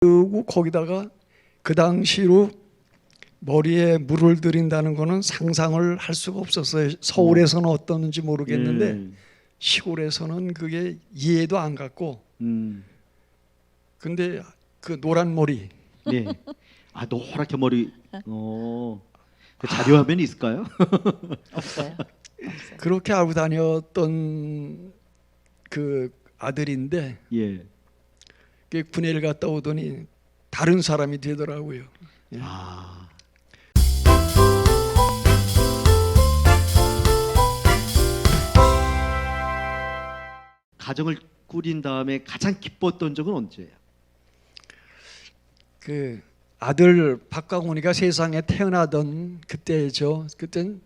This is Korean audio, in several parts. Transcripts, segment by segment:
그리고 거기다가 그 당시로 머리에 물을 들인다는 거는 상상을 할 수가 없었어요. 서울에서는 어떠는지 모르겠는데 시골에서는 그게 이해도 안 갔고. 근데 그 노란 머리. 네. 아, 노랗게 머리. 그 자료 화면이 있을까요? 없어요. 그렇게 알고 다녔던 그 아들인데 예. 그 군에를 갔다 오더니 다른 사람이 되더라고요. 예. 아. 가정을 꾸린 다음에 가장 기뻤던 적은 언제예요? 그 아들 박광훈이가 세상에 태어나던 그때죠. 그땐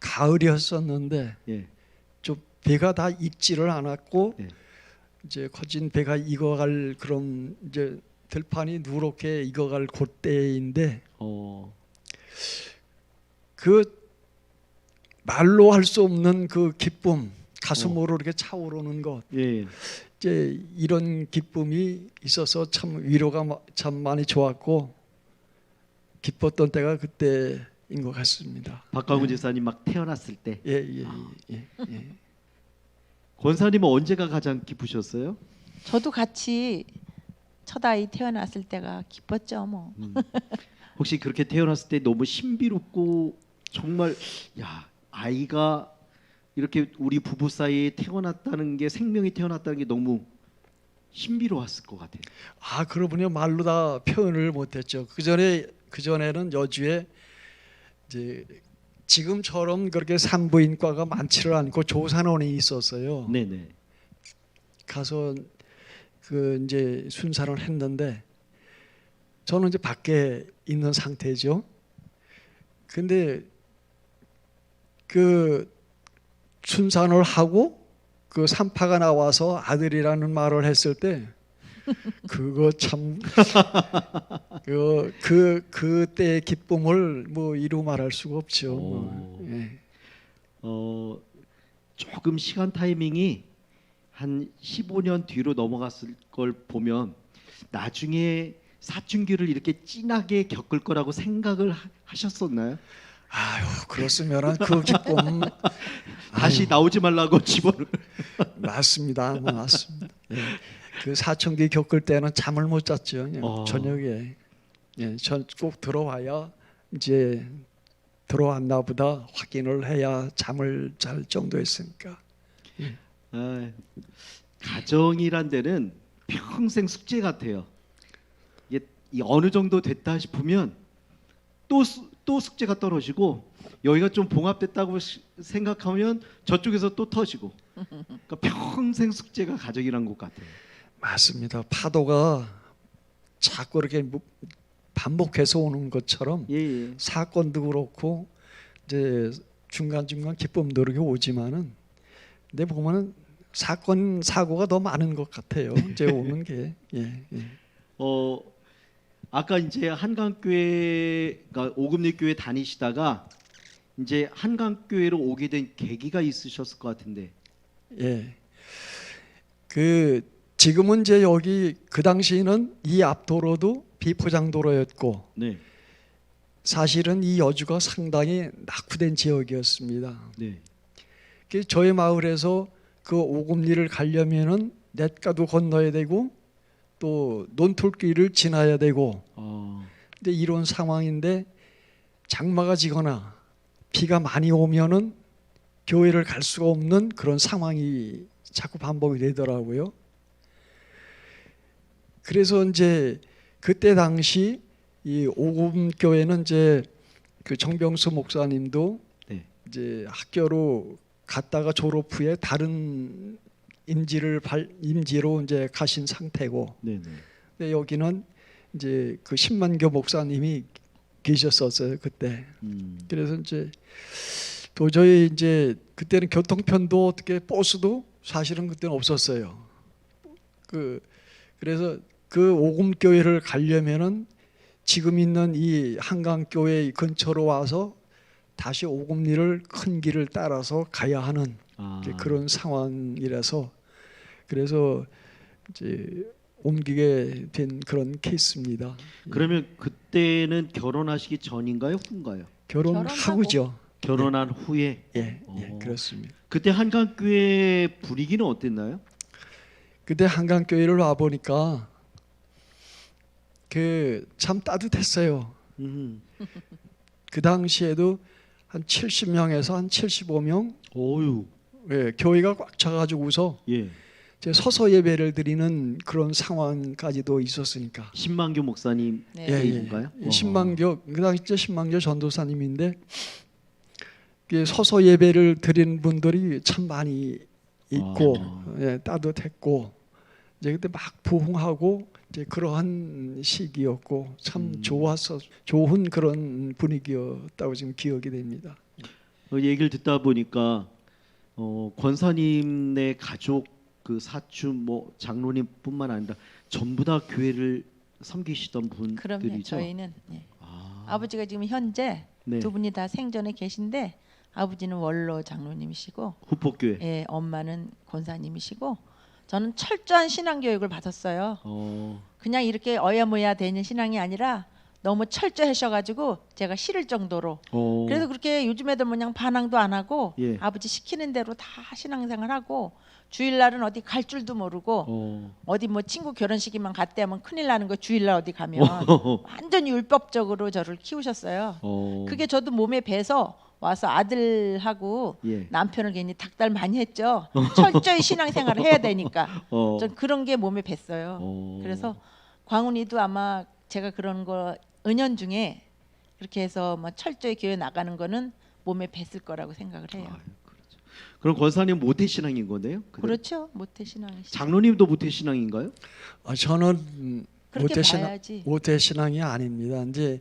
가을이었었는데 예. 좀 배가 다 익지를 않았고 네. 이제 거진 배가 익어갈 그런 이제 들판이 누렇게 익어갈 그때인데 그 말로 할 수 없는 그 기쁨, 가슴으로 이렇게 차오르는 것, 예. 이제 이런 기쁨이 있어서 참 위로가 참 많이 좋았고 기뻤던 때가 그때인 것 같습니다. 박광훈 지사님 막 태어났을 때. 예. 권사님은 언제가 가장 기쁘셨어요? 저도 같이 첫 아이 태어났을 때가 기뻤죠, 뭐. 혹시 그렇게 태어났을 때 너무 신비롭고 정말 야, 아이가 이렇게 우리 부부 사이에 태어났다는 게 생명이 태어났다는 게 너무 신비로웠을 것 같아요. 아, 그러고 보니 말로 다 표현을 못했죠. 그 전에는 여주에 이제 지금처럼 그렇게 산부인과가 많지를 않고 조산원이 있었어요. 네네. 가서 그 이제 순산을 했는데 저는 이제 밖에 있는 상태죠. 근데 그 순산을 하고 그 산파가 나와서 아들이라는 말을 했을 때 그거 참 그때의 기쁨을 뭐 이루 말할 수가 없죠. 뭐. 예. 조금 시간 타이밍이 한 15년 뒤로 넘어갔을 걸 보면 나중에 사춘기를 이렇게 진하게 겪을 거라고 생각을 하셨었나요? 아유, 그렇으면 그 기쁨 다시 나오지 말라고 집어를. 맞습니다. 뭐 맞습니다. 예. 그 사춘기 겪을 때는 잠을 못 잤죠. 저녁에. 예, 전 꼭 들어와야 이제 들어왔나 보다 확인을 해야 잠을 잘 정도였으니까. 가정이란 데는 평생 숙제 같아요. 이게 어느 정도 됐다 싶으면 또 숙제가 떨어지고 여기가 좀 봉합됐다고 생각하면 저쪽에서 또 터지고 그러니까 평생 숙제가 가정이란 것 같아요. 맞습니다. 파도가 자꾸 이렇게 반복해서 오는 것처럼 예. 사건도 그렇고 이제 중간중간 기쁨도 이렇게 오지만은 근데 보면은 사건 사고가 더 많은 것 같아요. 이제 오는 게. 예. 아까 이제 한강교회가 오금리교회 다니시다가 이제 한강교회로 오게 된 계기가 있으셨을 것 같은데. 예. 그 지금은 이제 여기 그 당시에는 이 앞도로도 비포장도로였고 네. 사실은 이 여주가 상당히 낙후된 지역이었습니다. 네. 그 저희 마을에서 그 오금리를 가려면은 냇가도 건너야 되고 또 논틀길을 지나야 되고 근데 이런 상황인데 장마가 지거나 비가 많이 오면은 교회를 갈 수가 없는 그런 상황이 자꾸 반복이 되더라고요. 그래서 이제 그때 당시 이 오금교회는 이제 그 정병수 목사님도 네. 이제 학교로 갔다가 졸업 후에 다른 임지로 이제 가신 상태고, 네네. 근데 여기는 이제 그 신만교 목사님이 계셨었어요 그때. 그래서 이제 도저히 이제 그때는 교통편도 어떻게 버스도 사실은 그때는 없었어요. 그래서 그 오금교회를 가려면은 지금 있는 이 한강교회 근처로 와서 다시 오금리를 큰 길을 따라서 가야 하는 그런 상황이라서 그래서 이제 옮기게 된 그런 케이스입니다. 그러면 그때는 결혼하시기 전인가요, 후인가요? 결혼하고죠. 결혼한 후에. 예, 그렇습니다. 그때 한강교회 분위기는 어땠나요? 그때 한강교회를 와 보니까 그 참 따뜻했어요. 그 당시에도 한 70명에서 한 75명, 오유. 예, 교회가 꽉 차가지고서 예. 이제 서서 예배를 드리는 그런 상황까지도 있었으니까. 신만교 목사님 네. 계신가요? 신망교 그 당시 때 신망교 전도사님인데 그 서서 예배를 드리는 분들이 참 많이 있고 예, 따뜻했고 이제 그때 막 부흥하고 이제 그러한 시기였고 참 좋았어 좋은 그런 분위기였다고 지금 기억이 됩니다. 얘기를 듣다 보니까 권사님네 가족 그 사촌 뭐 장로님뿐만 아니라 전부 다 교회를 섬기시던 그럼요. 분들이죠. 저희는 예. 아, 아버지가 지금 현재 네. 두 분이 다 생전에 계신데 아버지는 원로 장로님이시고 후폭교회. 예, 엄마는 권사님이시고 저는 철저한 신앙 교육을 받았어요. 그냥 이렇게 어야모야 되는 신앙이 아니라 너무 철저하셔가지고 제가 싫을 정도로. 그래서 그렇게 요즘 애들 모양 반항도 안 하고 예. 아버지 시키는 대로 다 신앙생활하고 주일날은 어디 갈 줄도 모르고 어디 뭐 친구 결혼식이만 갔대 하면 큰일 나는 거 주일날 어디 가면 완전 율법적으로 저를 키우셨어요. 그게 저도 몸에 배서 와서 아들하고 예. 남편을 괜히 닭달 많이 했죠. 철저히 신앙생활을 해야 되니까. 전 그런 게 몸에 뱄어요. 그래서 광훈이도 아마 제가 그런 거 은연중에 그렇게 해서 뭐 철저히 교회 나가는 거는 몸에 뱄을 거라고 생각을 해요. 그렇죠. 그럼 권사님 모태 신앙인 거네요? 그대로? 그렇죠. 모태 신앙이시죠. 장로님도 모태 신앙인가요? 저는 그렇게 봐야지. 모태 신앙이 아닙니다. 이제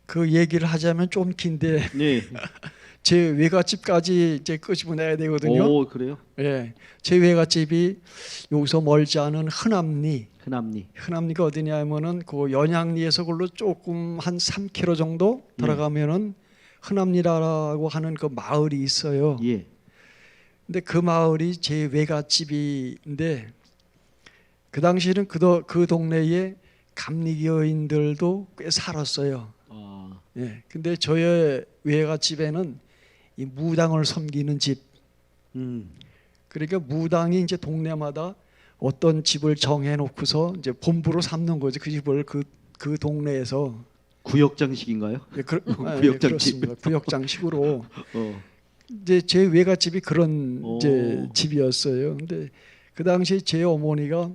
그 얘기를 하자면 좀 긴데 네. 제 외갓집까지 이제 끄집어내야 되거든요. 오, 그래요? 예, 제 외갓집이 여기서 멀지 않은 흔암리. 흔암리. 흔암리가 어디냐면은 그 연양리에서 그걸로 조금 한 3km 정도 들어가면은 흔암리라고 하는 그 마을이 있어요. 예. 근데 그 마을이 제 외갓집인데 그 당시에는 그 동네에 감리교인들도 꽤 살았어요. 예. 근데 저의 외갓집에는 이 무당을 섬기는 집. 그러니까 무당이 이제 동네마다 어떤 집을 정해 놓고서 이제 본부로 삼는 거죠. 그 집을 그 동네에서 구역장식인가요? 예, 구역장식. 그렇습니다. 구역장식으로 어. 이제 제 외갓집이 그런 오. 이제 집이었어요. 근데 그 당시 제 어머니가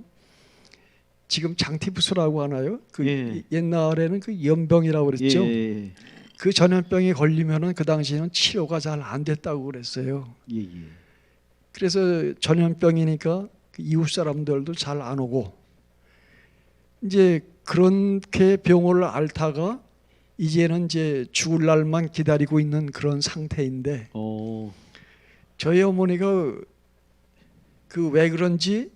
지금 장티푸스라고 하나요? 그 예. 옛날에는 그 연병이라고 그랬죠. 예. 그 전염병이 걸리면은 그 당시에는 치료가 잘 안 됐다고 그랬어요. 예. 그래서 전염병이니까 그 이웃 사람들도 잘 안 오고 이제 그렇게 병을 앓다가 이제는 이제 죽을 날만 기다리고 있는 그런 상태인데 저희 어머니가 그 왜 그런지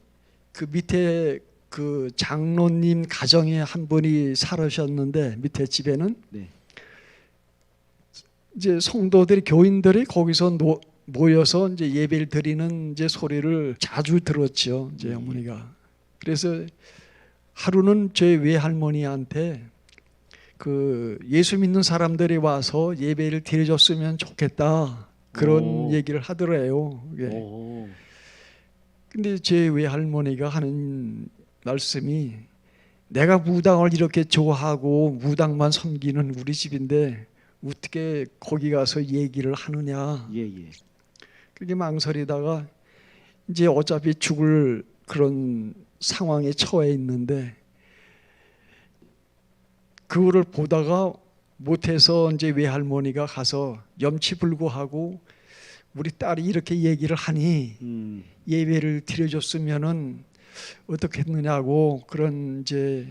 그 밑에 그 장로님 가정에 한 분이 살으셨는데 밑에 집에는 네. 이제 성도들이 교인들이 거기서 모여서 이제 예배를 드리는 이제 소리를 자주 들었죠. 이제 어머니가. 그래서 하루는 저희 외할머니한테 그 예수 믿는 사람들이 와서 예배를 드려줬으면 좋겠다 그런 얘기를 하더래요. 예. 근데 제 외할머니가 하는 말씀이 내가 무당을 이렇게 좋아하고 무당만 섬기는 우리 집인데 어떻게 거기 가서 얘기를 하느냐. 예. 그렇게 망설이다가 이제 어차피 죽을 그런 상황에 처해 있는데 그거를 보다가 못해서 이제 외할머니가 가서 염치불구하고 우리 딸이 이렇게 얘기를 하니 예배를 드려줬으면은 어떻겠느냐고 그런 이제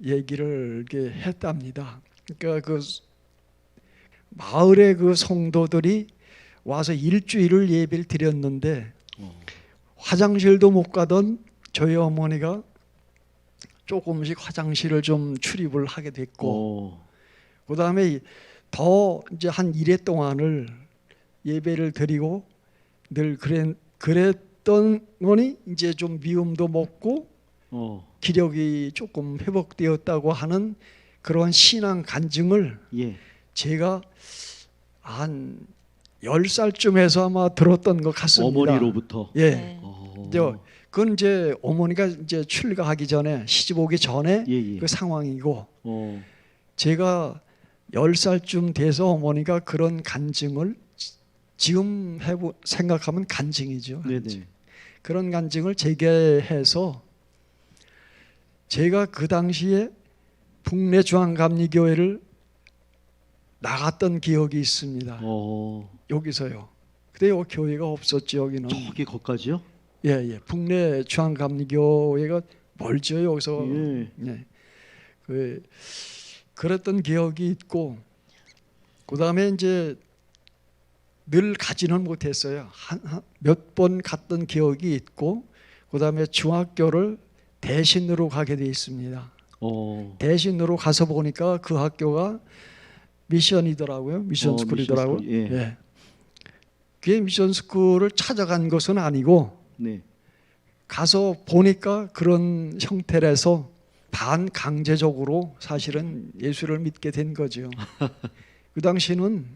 얘기를 이렇게 했답니다. 그러니까 그 마을의 그 성도들이 와서 일주일을 예배를 드렸는데 화장실도 못 가던 저희 어머니가 조금씩 화장실을 좀 출입을 하게 됐고 그 다음에 더 이제 한 1회 동안을 예배를 드리고 늘 그랬던 거니 이제 좀 미움도 먹고 기력이 조금 회복되었다고 하는 그러한 신앙 간증을 예. 제가 한 10살쯤에서 아마 들었던 것 같습니다. 어머니로부터. 예. 네. 그건 이제 어머니가 이제 출가하기 전에 시집 오기 전에 예, 예. 그 상황이고 어. 제가 10살쯤 돼서 어머니가 그런 간증을 지금 생각하면 간증이죠. 네네. 그런 간증을 제게 해서 제가 그 당시에 북내 중앙감리교회를 나갔던 기억이 있습니다. 여기서요. 그때 요 교회가 없었죠. 여기는. 저기 거기까지요? 예. 북내 중앙감리교회가 멀죠. 여기서. 예. 예. 그랬던 기억이 있고 그다음에 이제 늘 가지는 못했어요. 몇 번 갔던 기억이 있고 그다음에 중학교를 대신으로 가게 돼 있습니다. 대신으로 가서 보니까 그 학교가 미션이더라고요. 미션 스쿨이더라고요. 미션 스쿨, 예. 예. 그게 미션 스쿨을 찾아간 것은 아니고 네. 가서 보니까 그런 형태라서 반강제적으로 사실은 예수를 믿게 된 거죠. 그 당시는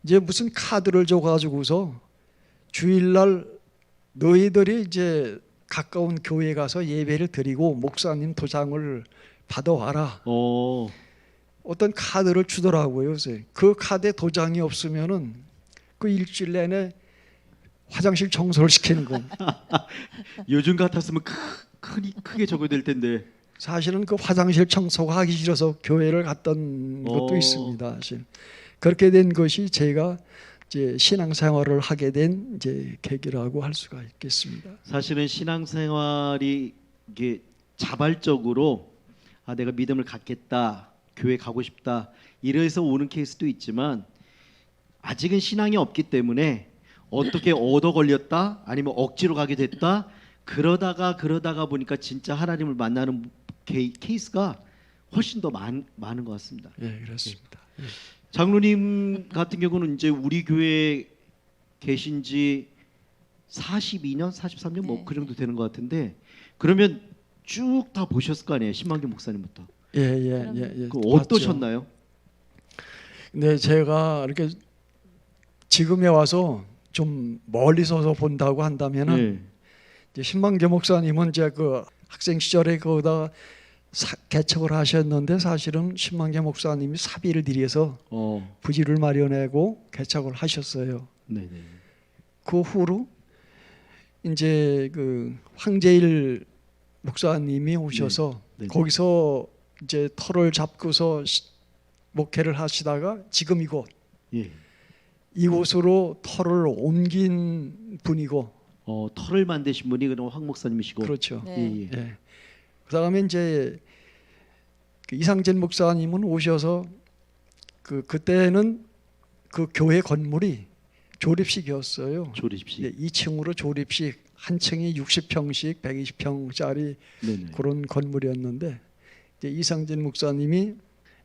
이제 무슨 카드를 줘가지고서 주일날 너희들이 이제 가까운 교회 가서 예배를 드리고 목사님 도장을 받아와라. 어떤 카드를 주더라고요. 그래서 그 카드에 도장이 없으면은 그 일주일 내내 화장실 청소를 시키는 거. 요즘 같았으면 크게 적용될 텐데. 사실은 그 화장실 청소가 하기 싫어서 교회를 갔던 것도 있습니다. 사실 그렇게 된 것이 제가 이제 신앙생활을 하게 된 이제 계기라고 할 수가 있겠습니다. 사실은 신앙생활이 이게 자발적으로 내가 믿음을 갖겠다, 교회 가고 싶다 이래서 오는 케이스도 있지만 아직은 신앙이 없기 때문에 어떻게 얻어 걸렸다 아니면 억지로 가게 됐다 그러다가 보니까 진짜 하나님을 만나는 케이스가 훨씬 더 많은 것 같습니다. 예, 그렇습니다. 예. 장로님 같은 경우는 이제 우리 교회에 계신 지 42년, 43년 뭐 그 정도 되는 것 같은데 그러면 쭉 다 보셨을 거 아니에요, 신만경 목사님부터. 예. 그 어떠셨나요? 네, 제가 이렇게 지금에 와서 좀 멀리 서서 본다고 한다면은 네. 이제 신만경 목사님은 이제 그 학생 시절에 거기다 개척을 하셨는데 사실은 신만경 목사님이 사비를 들여서 부지를 마련하고 개척을 하셨어요. 네네. 그 후로 이제 그 황제일 목사님이 오셔서 네. 거기서 이제 터를 잡고서 목회를 하시다가 지금 예. 이곳으로 터를 옮긴 분이고 터를 만드신 분이 그럼 황 목사님이시고. 그렇죠. 네. 예. 그다음에 이제 그 이상진 목사님은 오셔서 그때는 그 교회 건물이 조립식이었어요. 조립식. 예, 2층으로 조립식 한 층이 60평씩 120평짜리 네네. 그런 건물이었는데 이제 이상진 목사님이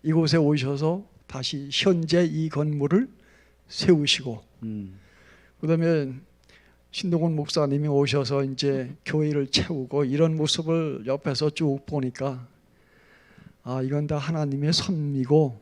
이곳에 오셔서 다시 현재 이 건물을 세우시고 그다음에 신동훈 목사님이 오셔서 이제 교회를 채우고 이런 모습을 옆에서 쭉 보니까 이건 다 하나님의 섭리고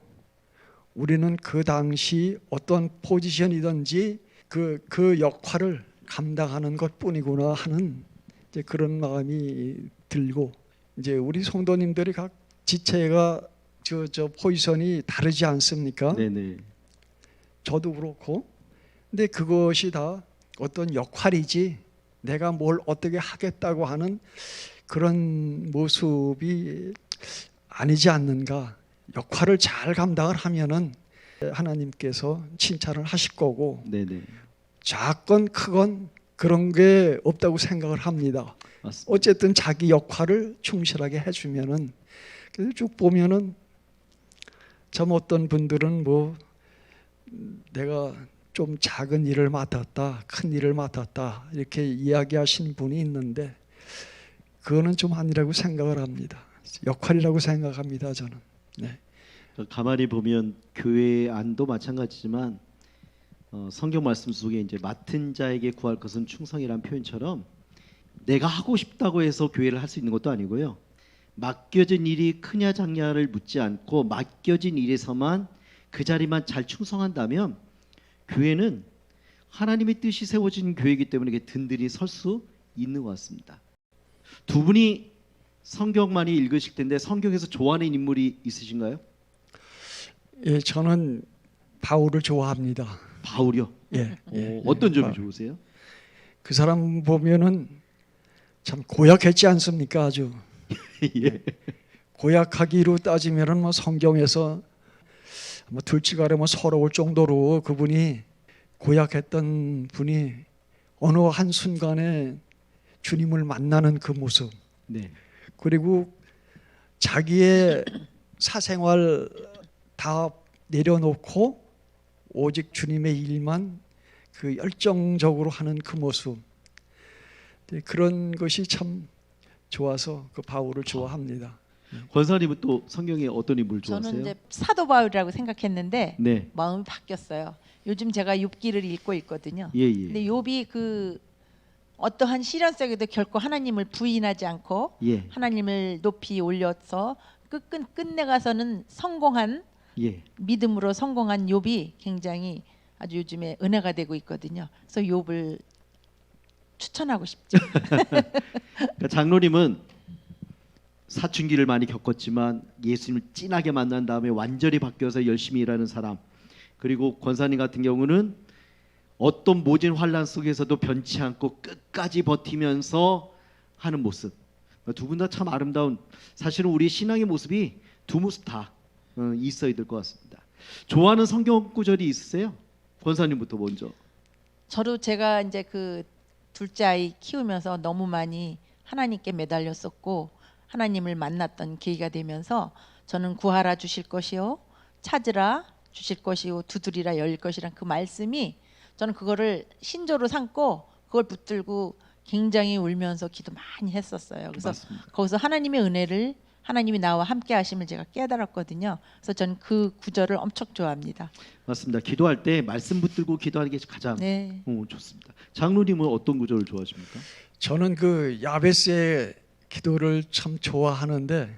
우리는 그 당시 어떤 포지션이든지 그 역할을 감당하는 것뿐이구나 하는 이제 그런 마음이 들고 이제 우리 성도님들이 각 지체가 저 포지션이 다르지 않습니까? 네네. 저도 그렇고 근데 그것이 다 어떤 역할이지 내가 뭘 어떻게 하겠다고 하는 그런 모습이 아니지 않는가. 역할을 잘 감당을 하면은 하나님께서 칭찬을 하실 거고 네네. 작건 크건 그런 게 없다고 생각을 합니다. 맞습니다. 어쨌든 자기 역할을 충실하게 해주면은 그래서 쭉 보면은 참 어떤 분들은 뭐 내가 좀 작은 일을 맡았다, 큰 일을 맡았다 이렇게 이야기하시는 분이 있는데 그거는 좀 아니라고 생각을 합니다. 역할이라고 생각합니다, 저는. 네. 가만히 보면 교회 안도 마찬가지지만 성경 말씀 속에 이제 맡은 자에게 구할 것은 충성이라는 표현처럼 내가 하고 싶다고 해서 교회를 할 수 있는 것도 아니고요. 맡겨진 일이 크냐 작냐를 묻지 않고 맡겨진 일에서만 그 자리만 잘 충성한다면 교회는 하나님의 뜻이 세워진 교회이기 때문에 이게 든든히 설 수 있는 것 같습니다. 두 분이 성경 많이 읽으실 텐데 성경에서 좋아하는 인물이 있으신가요? 예, 저는 바울을 좋아합니다. 바울이요? 예, 어떤 점이 바울. 좋으세요? 그 사람 보면은 참 고약했지 않습니까? 아주 예. 고약하기로 따지면은 뭐 성경에서 뭐 둘째가래 뭐 서러울 정도로 그분이 고약했던 분이 어느 한 순간에 주님을 만나는 그 모습, 네. 그리고 자기의 사생활 다 내려놓고 오직 주님의 일만 그 열정적으로 하는 그 모습, 그런 것이 참 좋아서 그 바울을 좋아합니다. 권사님은 또 성경에 어떤 인물 좋아하세요? 저는 이제 사도 바울이라고 생각했는데 네. 마음이 바뀌었어요. 요즘 제가 욥기를 읽고 있거든요. 예, 예. 근데 욥이 그 어떠한 시련 속에도 결코 하나님을 부인하지 않고 예. 하나님을 높이 올려서 끝내 가서는 성공한 예. 믿음으로 성공한 욥이 굉장히 아주 요즘에 은혜가 되고 있거든요. 그래서 욥을 추천하고 싶죠. 그러니까 장로님은 사춘기를 많이 겪었지만 예수님을 진하게 만난 다음에 완전히 바뀌어서 열심히 일하는 사람, 그리고 권사님 같은 경우는 어떤 모진 환란 속에서도 변치 않고 끝까지 버티면서 하는 모습, 두 분 다 참 아름다운, 사실은 우리 신앙의 모습이 두 모습 다 있어야 될 것 같습니다. 좋아하는 성경 구절이 있으세요? 권사님부터 먼저. 저도 제가 이제 그 둘째 아이 키우면서 너무 많이 하나님께 매달렸었고 하나님을 만났던 계기가 되면서 저는 구하라 주실 것이요 찾으라 주실 것이요 두드리라 열릴 것이란 그 말씀이 저는 그거를 신조로 삼고 그걸 붙들고 굉장히 울면서 기도 많이 했었어요. 그래서 맞습니다. 거기서 하나님의 은혜를, 하나님이 나와 함께 하심을 제가 깨달았거든요. 그래서 저는 그 구절을 엄청 좋아합니다. 맞습니다. 기도할 때 말씀 붙들고 기도하는 게 가장 네. 좋습니다. 장로님은 어떤 구절을 좋아하십니까? 저는 그 야베스의 기도를 참 좋아하는데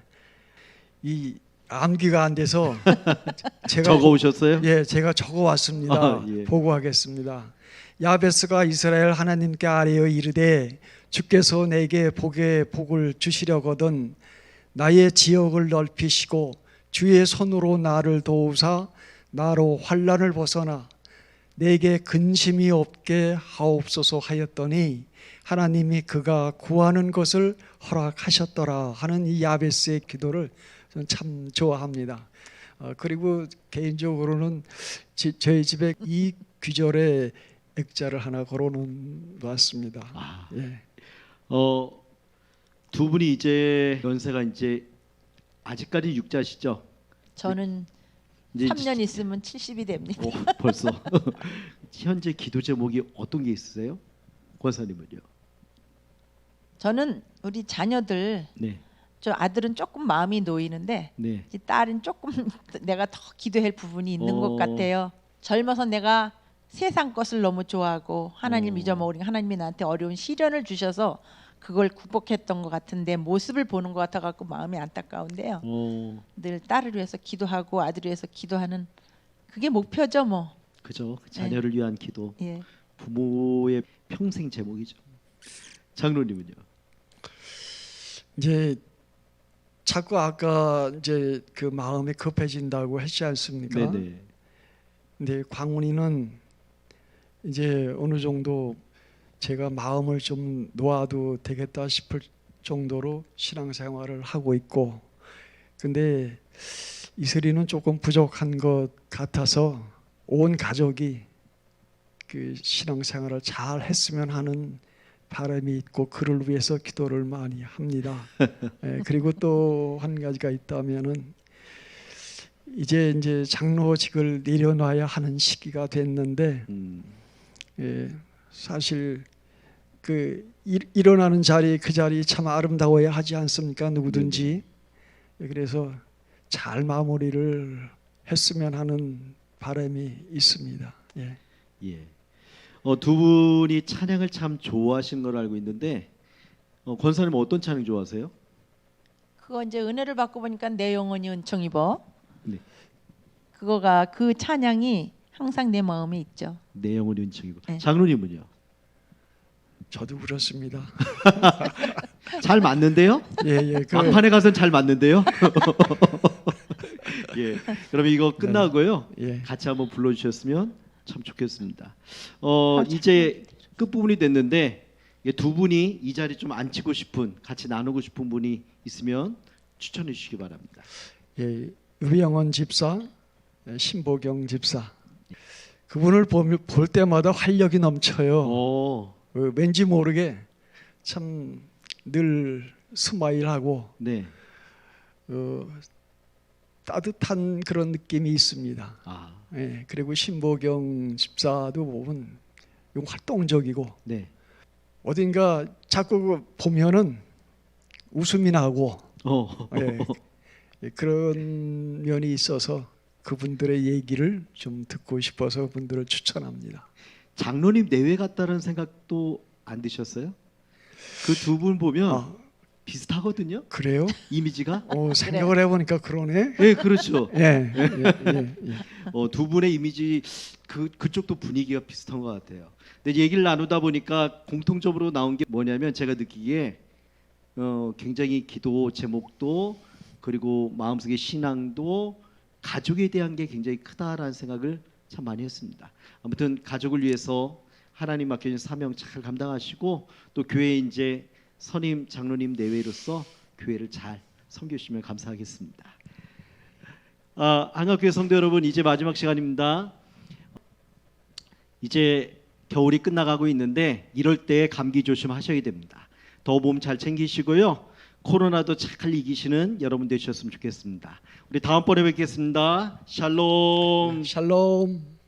이 암기가 안 돼서 제가 적어오셨어요? 예, 제가 적어왔습니다. 아, 예. 보고하겠습니다. 야베스가 이스라엘 하나님께 아뢰어 이르되 주께서 내게 복을 주시려거든 나의 지역을 넓히시고 주의 손으로 나를 도우사 나로 환난을 벗어나 내게 근심이 없게 하옵소서 하였더니 하나님이 그가 구하는 것을 허락하셨더라 하는 이 야베스의 기도를 저는 참 좋아합니다. 그리고 개인적으로는 저희 집에 이 귀절의 액자를 하나 걸어놓은 것 같습니다. 예. 두 분이 이제 연세가 이제 아직까지 육자시죠? 저는 이제 3년 있으면 70이 됩니다. 벌써 현재 기도 제목이 어떤 게 있으세요? 권사님은요? 저는 우리 자녀들, 네, 저 아들은 조금 마음이 놓이는데 네, 이 딸은 조금 내가 더 기도할 부분이 있는 어. 것 같아요. 젊어서 내가 세상 것을 너무 좋아하고 하나님 잊어먹으니까 하나님이 나한테 어려운 시련을 주셔서 그걸 극복했던 것 같은데 모습을 보는 것 같아갖고 마음이 안타까운데요. 늘 딸을 위해서 기도하고 아들을 위해서 기도하는 그게 목표죠, 뭐. 그죠. 자녀를 위한 기도, 예. 부모의 평생 제목이죠. 장로님은요? 이제 자꾸 아까 이제 그 마음이 급해진다고 했지 않습니까? 네네. 근데 광훈이는 이제 어느 정도 제가 마음을 좀 놓아도 되겠다 싶을 정도로 신앙생활을 하고 있고, 근데 이슬이는 조금 부족한 것 같아서 온 가족이 그 신앙생활을 잘 했으면 하는 바람이 있고 그를 위해서 기도를 많이 합니다. 예, 그리고 또 한 가지가 있다면은 이제 장로직을 내려놔야 하는 시기가 됐는데 예, 사실 그 일어나는 자리 그 자리 참 아름다워야 하지 않습니까? 누구든지. 예, 그래서 잘 마무리를 했으면 하는 바람이 있습니다. 예. 예. 두 분이 찬양을 참 좋아하시는 걸 알고 있는데 권사님 어떤 찬양 좋아하세요? 그거 이제 은혜를 받고 보니까 내 영혼이 은총 입어. 네. 그거가 그 찬양이 항상 내 마음에 있죠. 내 영혼이 은총이고. 네. 장로님은요? 저도 그렇습니다. 잘 맞는데요? 예. 막판에 가서는 잘 맞는데요? 예. 그러면 이거 끝나고요. 예. 같이 한번 불러주셨으면 참 좋겠습니다. 이제 끝 부분이 됐는데 두 분이 이 자리 좀 앉히고 싶은, 같이 나누고 싶은 분이 있으면 추천해 주시기 바랍니다. 예, 유병원 집사, 신보경 집사. 그분을 볼 때마다 활력이 넘쳐요. 왠지 모르게 참 늘 스마일하고 네. 따뜻한 그런 느낌이 있습니다. 아, 예, 그리고 신보경 집사도 보면 좀 활동적이고 네. 어딘가 자꾸 보면은 웃음이 나고 예, 그런 면이 있어서 그분들의 얘기를 좀 듣고 싶어서 그분들을 추천합니다. 장로님 내외 같다는 생각도 안 드셨어요? 그 두 분 보면 비슷하거든요. 그래요? 이미지가. 생각을 해보니까 그러네. 네, 그렇죠. 예. 두 분의 이미지 그쪽도 분위기가 비슷한 것 같아요. 근데 얘기를 나누다 보니까 공통적으로 나온 게 뭐냐면 제가 느끼기에 굉장히 기도 제목도 그리고 마음속의 신앙도 가족에 대한 게 굉장히 크다라는 생각을 참 많이 했습니다. 아무튼 가족을 위해서 하나님 맡겨진 사명 잘 감당하시고 또 교회 이제 선임 장로님 내외로서 교회를 잘 섬겨주시면 감사하겠습니다. 한국교회 성도 여러분, 이제 마지막 시간입니다. 이제 겨울이 끝나가고 있는데 이럴 때 감기 조심하셔야 됩니다. 더 몸 잘 챙기시고요. 코로나도 잘 이기시는 여러분 되셨으면 좋겠습니다. 우리 다음번에 뵙겠습니다. 샬롬. 샬롬.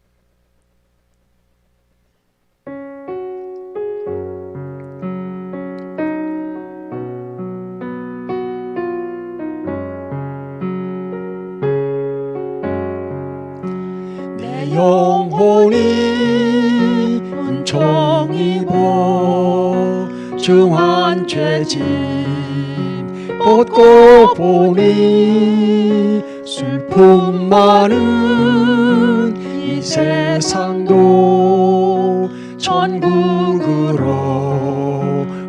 내 영혼이 은총 입어 중한 죄짐 벗고 보니 슬픔 많은 이 세상도 천국으로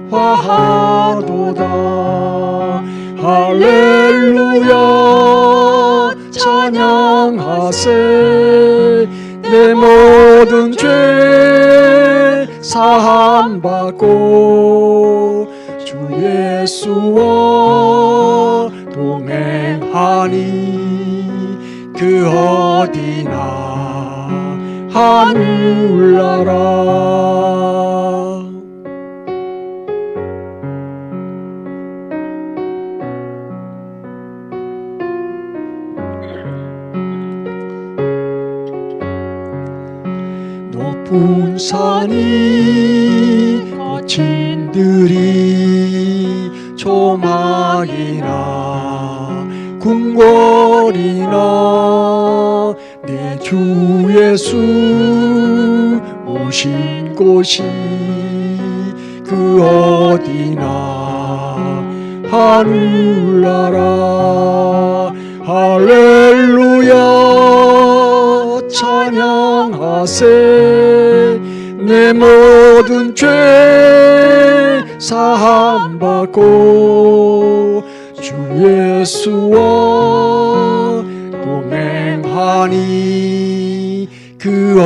화하도다. 할렐루야 찬양하세. 내 모든 죄 사함 받고 주 예수와 동행하니 그 어디나 하늘나라. 높은 산이 거친 들이 조막이나 궁궐이나 내 주 예수 오신 곳이 그 어디나 하늘나라. 할렐루야 찬양하세. 내 모든 죄 사함 받고 주 예수와 동행하니 그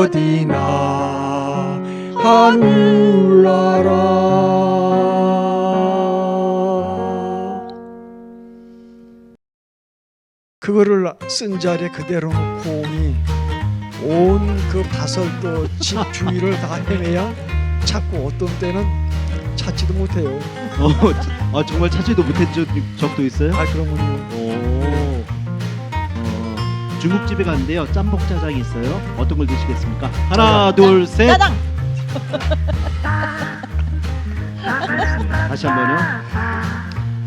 어디나 하늘나라. 그거를 쓴 자리에 그대로 놓고 오니 온 그 바설도 집 주위를 다 헤매야 찾고 어떤 때는 찾지도 못해요. 정말 찾지도 못한 적도 있어요? 그러면요. 중국집에 갔는데요, 짬뽕 짜장이 있어요. 어떤 걸 드시겠습니까? 하나, 둘, 셋. 짜장. 다시 한번요.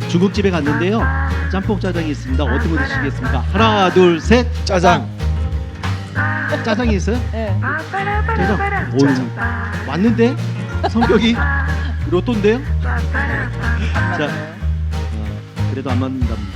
중국집에 갔는데요, 짬뽕 짜장이 있습니다. 어떤 거 드시겠습니까? 하나, 둘, 셋. 짜장. 짜장이 있어요? 네. 짜장. 왔는데 성격이 로또인데요? 안 자, 맞아요. 그래도 안 맞는답니다.